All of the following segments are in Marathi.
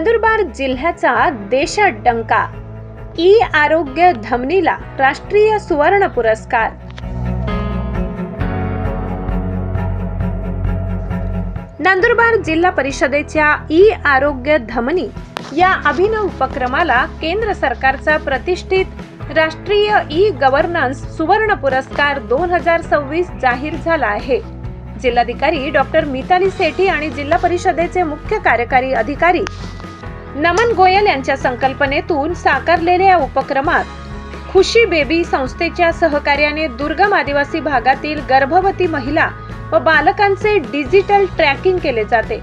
नंदुरबार जिल्ह्याचा देशात डंका, ई आरोग्य धमनीला राष्ट्रीय सुवर्ण पुरस्कार। नंदुरबार जिल्हा परिषदेच्या ई आरोग्य धमनी या अभिनव उपक्रमाला केंद्र सरकारचा प्रतिष्ठित राष्ट्रीय ई गव्हर्नन्स सुवर्ण पुरस्कार 2026 जाहीर झाला आहे। जिल्हाधिकारी डॉक्टर मिताली सेठी आणि जिल्हा परिषदेचे मुख्य कार्यकारी अधिकारी नमन गोयल यांच्या संकल्पनेतून साकारलेल्या या उपक्रमात खुशी बेबी संस्थेच्या सहकार्याने दुर्गम आदिवासी भागातील गर्भवती महिला व बालकांचे डिजिटल ट्रॅकिंग केले जाते।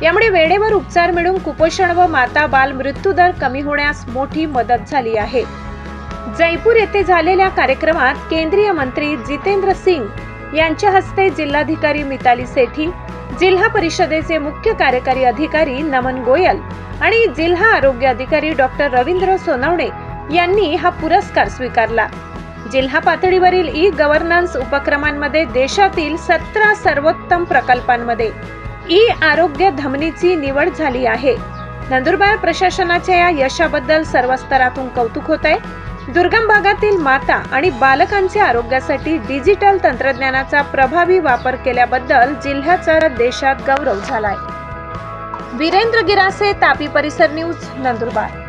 यामुळे वेळेवर उपचार मिळून कुपोषण व माता बाल मृत्यू दर कमी होण्यास मोठी मदत झाली आहे। जयपूर येथे झालेल्या कार्यक्रमात केंद्रीय मंत्री जितेंद्र सिंग यांच्या हस्ते जिल्हाधिकारी मिताली सेठी, जिल्हा परिषदेचे मुख्य कार्यकारी अधिकारी नमन गोयल आणि जिल्हा आरोग्य अधिकारी डॉक्टर रवींद्र सोनवणे यांनी हा पुरस्कार स्वीकारला। जिल्हा पातळीवरील ई गव्हर्नन्स उपक्रमांमध्ये देशातील 17 सर्वोत्तम प्रकल्पांमध्ये ई आरोग्य धमनीची निवड झाली आहे। नंदुरबार प्रशासनाच्या या यशाबद्दल सर्व स्तरातून कौतुक होत आहे। दुर्गम भागातील माता आणि बालकांच्या आरोग्यासाठी डिजिटल तंत्रज्ञानाचा प्रभावी वापर केल्याबद्दल जिल्ह्याचा देशात गौरव झालाय। वीरेंद्र गिरासे, तापी परिसर न्यूज, नंदुरबार।